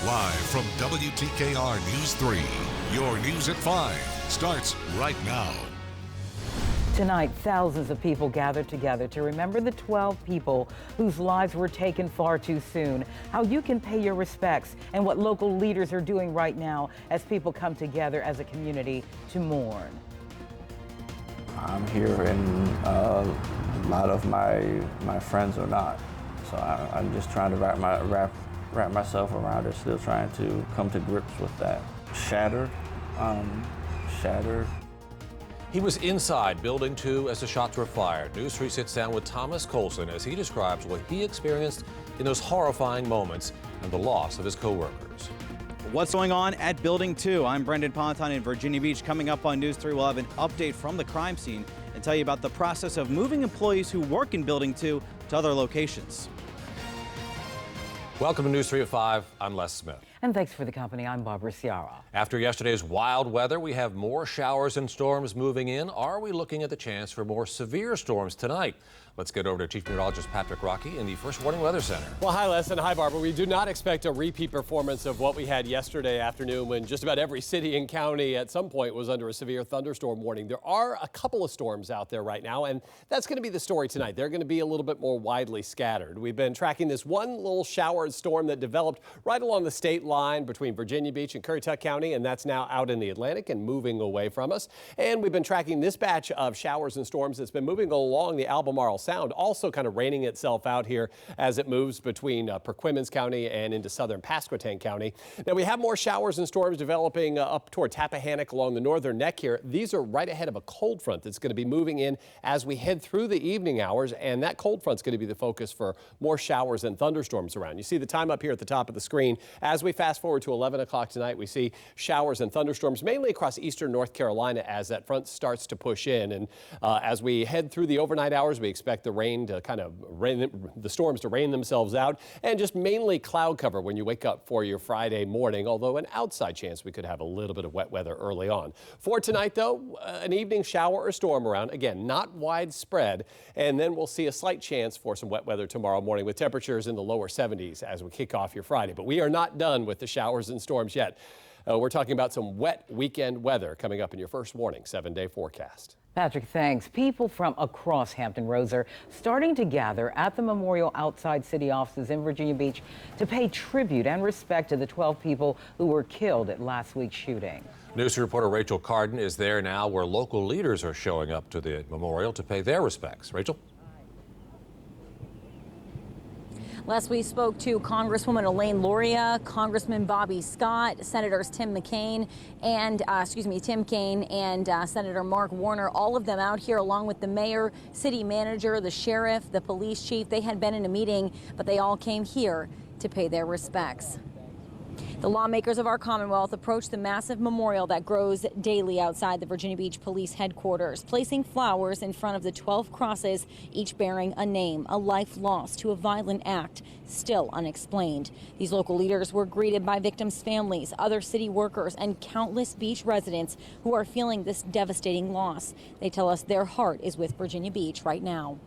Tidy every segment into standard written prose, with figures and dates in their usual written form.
Live from WTKR News 3, your News at 5 starts right now. Tonight, thousands of people gathered together to remember the 12 people whose lives were taken far too soon, how you can pay your respects, and what local leaders are doing right now as people come together as a community to mourn. I'm here and a lot of my friends are not. So I'm just trying to wrap myself around it, still trying to come to grips with that. Shattered. He was inside Building 2 as the shots were fired. News 3 sits down with Thomas Colson as he describes what he experienced in those horrifying moments and the loss of his co-workers. What's going on at Building 2? I'm Brendan Ponton in Virginia Beach. Coming up on News 3, we'll have an update from the crime scene and tell you about the process of moving employees who work in Building 2 to other locations. Welcome to News 3 at 5. I'm Les Smith. And thanks for the company. I'm Barbara Ciara. After yesterday's wild weather, we have more showers and storms moving in. Are we looking at the chance for more severe storms tonight? Let's get over to Chief Meteorologist Patrick Rocky in the First Warning Weather Center. Well, hi, Les, and hi, Barbara. We do not expect a repeat performance of what we had yesterday afternoon when just about every city and county at some point was under a severe thunderstorm warning. There are a couple of storms out there right now, and that's going to be the story tonight. They're going to be a little bit more widely scattered. We've been tracking this one little shower and storm that developed right along the state line between Virginia Beach and Currituck County, and that's now out in the Atlantic and moving away from us. And we've been tracking this batch of showers and storms that's been moving along the Albemarle Sound, also kind of raining itself out here as it moves between Perquimans County and into southern Pasquotank County. Now we have more showers and storms developing up toward Tappahannock along the northern neck here. These are right ahead of a cold front that's going to be moving in as we head through the evening hours, and that cold front's going to be the focus for more showers and thunderstorms around. You see the time up here at the top of the screen. As we fast forward to 11 o'clock tonight, we see showers and thunderstorms mainly across eastern North Carolina as that front starts to push in. And as we head through the overnight hours, we expect the storms to rain themselves out, and just mainly cloud cover when you wake up for your Friday morning, although an outside chance we could have a little bit of wet weather early on. For tonight, though, an evening shower or storm around. Again, not widespread, and then we'll see a slight chance for some wet weather tomorrow morning with temperatures in the lower 70s as we kick off your Friday. But we are not done with the showers and storms yet. We're talking about some wet weekend weather coming up in your First Warning 7-day forecast. Patrick, thanks. People from across Hampton Roads are starting to gather at the memorial outside city offices in Virginia Beach to pay tribute and respect to the 12 people who were killed at last week's shooting. News reporter Rachel Carden is there now where local leaders are showing up to the memorial to pay their respects. Rachel? Les, we spoke to Congresswoman Elaine Luria, Congressman Bobby Scott, Senators Tim Kaine and Senator Mark Warner, all of them out here along with the mayor, city manager, the sheriff, the police chief. They had been in a meeting, but they all came here to pay their respects. The lawmakers of our Commonwealth approached the massive memorial that grows daily outside the Virginia Beach Police Headquarters, placing flowers in front of the 12 crosses, each bearing a name, a life lost to a violent act, still unexplained. These local leaders were greeted by victims' families, other city workers, and countless beach residents who are feeling this devastating loss. They tell us their heart is with Virginia Beach right now.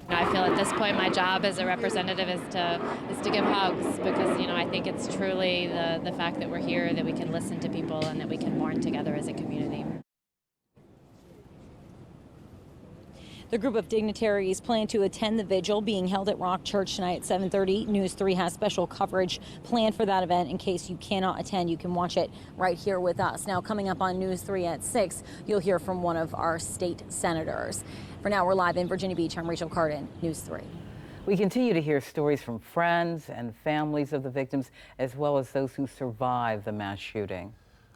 I feel at this point my job as a representative is to give hugs because, I think it's truly the fact that we're here, that we can listen to people and that we can mourn together as a community. The group of dignitaries plan to attend the vigil being held at Rock Church tonight at 7:30. News 3 has special coverage planned for that event. In case you cannot attend, you can watch it right here with us. Now, coming up on News 3 at 6, you'll hear from one of our state senators. For now, we're live in Virginia Beach. I'm Rachel Carden, News 3. We continue to hear stories from friends and families of the victims, as well as those who survived the mass shooting.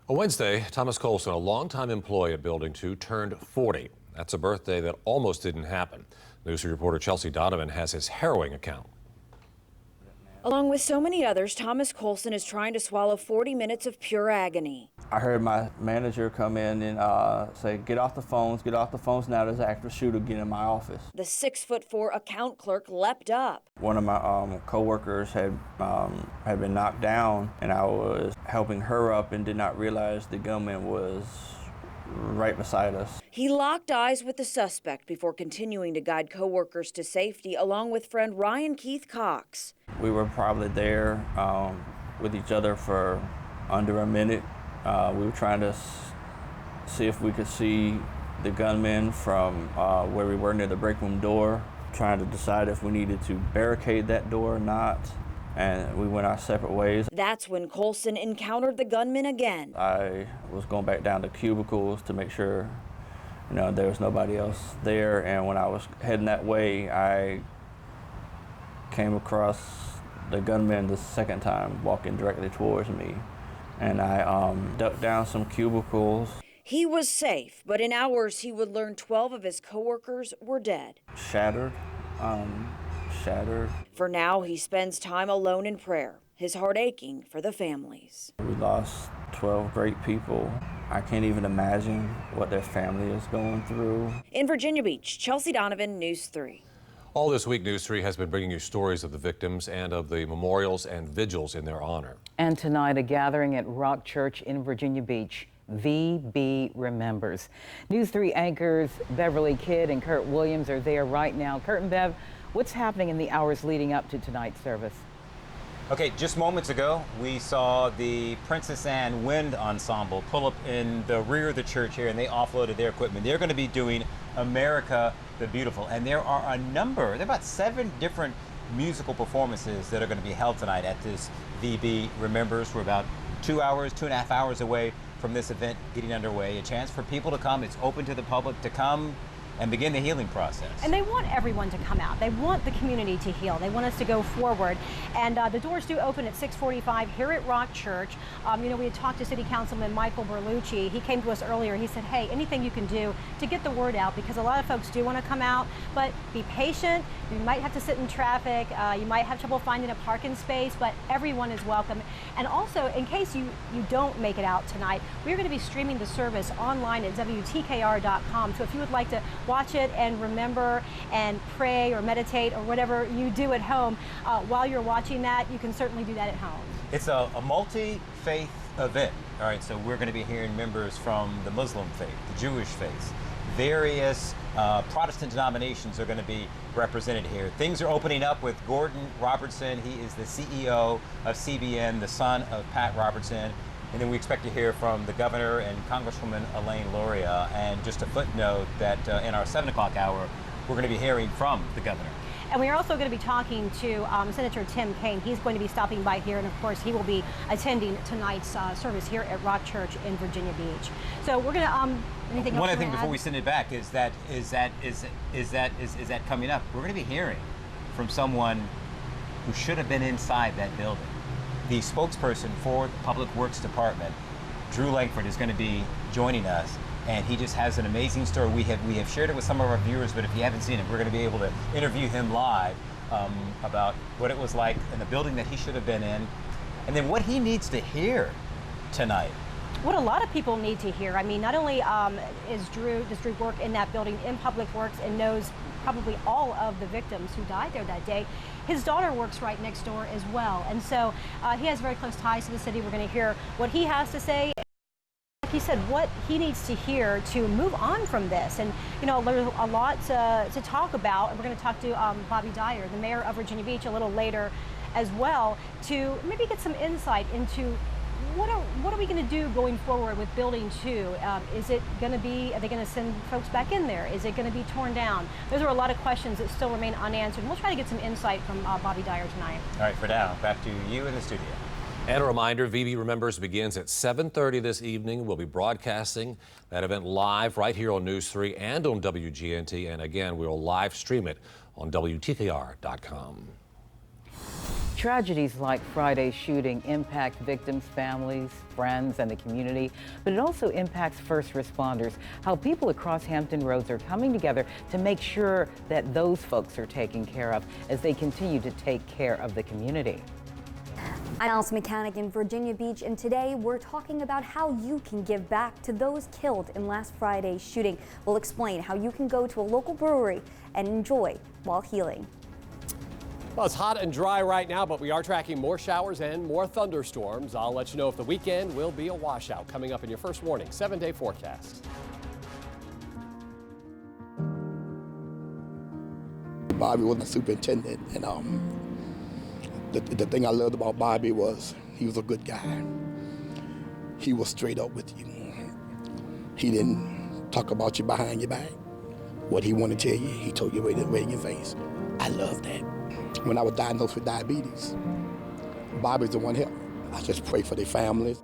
On Wednesday, Thomas Colson, a longtime employee at Building 2, turned 40. That's a birthday that almost didn't happen. News reporter Chelsea Donovan has his harrowing account. Along with so many others, Thomas Colson is trying to swallow 40 minutes of pure agony. I heard my manager come in and say, get off the phones now, there's an active shooter getting in my office. The 6'4" account clerk leapt up. One of my co-workers had been knocked down, and I was helping her up and did not realize the gunman was right beside us. He locked eyes with the suspect before continuing to guide coworkers to safety, along with friend Ryan Keith Cox. We were probably there with each other for under a minute. We were trying to see if we could see the gunman from where we were near the break room door, trying to decide if we needed to barricade that door or not, and we went our separate ways. That's when Colson encountered the gunman again. I was going back down to cubicles to make sure, there was nobody else there, and when I was heading that way, I came across the gunman the second time, walking directly towards me, and I ducked down some cubicles. He was safe, but in hours he would learn 12 of his coworkers were dead. Shattered. For now, he spends time alone in prayer, his heart aching for the families. We lost 12 great people. I can't even imagine what their family is going through. In Virginia Beach, Chelsea Donovan, News 3. All this week, News 3 has been bringing you stories of the victims and of the memorials and vigils in their honor. And tonight, a gathering at Rock Church in Virginia Beach. VB Remembers. News 3 anchors Beverly Kidd and Kurt Williams are there right now. Kurt and Bev, what's happening in the hours leading up to tonight's service? Okay, just moments ago, we saw the Princess Anne Wind Ensemble pull up in the rear of the church here, and they offloaded their equipment. They're going to be doing America the Beautiful, and there are there are about 7 different musical performances that are going to be held tonight at this VB Remembers. We're about 2.5 hours away from this event getting underway. A chance for people to come. It's open to the public to come and begin the healing process. And they want everyone to come out. They want the community to heal. They want us to go forward. And the doors do open at 6:45 here at Rock Church. We had talked to City Councilman Michael Berlucci. He came to us earlier. He said, hey, anything you can do to get the word out, because a lot of folks do want to come out, but be patient. You might have to sit in traffic. You might have trouble finding a parking space, but everyone is welcome. And also, in case you don't make it out tonight, we're going to be streaming the service online at WTKR.com. So if you would like to watch it and remember and pray or meditate or whatever you do at home, while you're watching that, you can certainly do that at home. It's a multi-faith event. All right, so we're going to be hearing members from the Muslim faith, the Jewish faith, various Protestant denominations are going to be represented here. Things are opening up with Gordon Robertson. He is the CEO of CBN, the son of Pat Robertson. And then we expect to hear from the governor and Congresswoman Elaine Luria. And just a footnote that in our 7 o'clock hour, we're going to be hearing from the governor. And we are also going to be talking to Senator Tim Kaine. He's going to be stopping by here, and of course, he will be attending tonight's service here at Rock Church in Virginia Beach. So we're going to. Anything else? One other thing before we send it back is that coming up. We're going to be hearing from someone who should have been inside that building. The spokesperson for the Public Works Department, Drew Langford, is going to be joining us. And he just has an amazing story. We have shared it with some of our viewers, but if you haven't seen it, we're going to be able to interview him live about what it was like in the building that he should have been in, and then what he needs to hear tonight. What a lot of people need to hear. I mean, not only does Drew work in that building in Public Works and knows probably all of the victims who died there that day, his daughter works right next door as well. And so he has very close ties to the city. We're going to hear what he has to say. Like he said, what he needs to hear to move on from this. And, there's a lot to talk about. We're going to talk to Bobby Dyer, the mayor of Virginia Beach, a little later as well, to maybe get some insight into what are we going to do going forward with Building 2? Is it going to be, are they going to send folks back in there? Is it going to be torn down? Those are a lot of questions that still remain unanswered. And we'll try to get some insight from Bobby Dyer tonight. All right, for now, back to you in the studio. And a reminder, VB Remembers begins at 7:30 this evening. We'll be broadcasting that event live right here on News 3 and on WGNT. And again, we'll live stream it on WTKR.com. Tragedies like Friday's shooting impact victims' families, friends, and the community, but it also impacts first responders, how people across Hampton Roads are coming together to make sure that those folks are taken care of as they continue to take care of the community. I'm Alice Mechanic in Virginia Beach, and today we're talking about how you can give back to those killed in last Friday's shooting. We'll explain how you can go to a local brewery and enjoy while healing. Well, it's hot and dry right now, but we are tracking more showers and more thunderstorms. I'll let you know if the weekend will be a washout coming up in your first warning 7-day forecast. Bobby was the superintendent, and the thing I loved about Bobby was he was a good guy. He was straight up with you. He didn't talk about you behind your back. What he wanted to tell you, he told you right in your face. I love that. When I was diagnosed with diabetes, Bobby's the one help. I just pray for their families.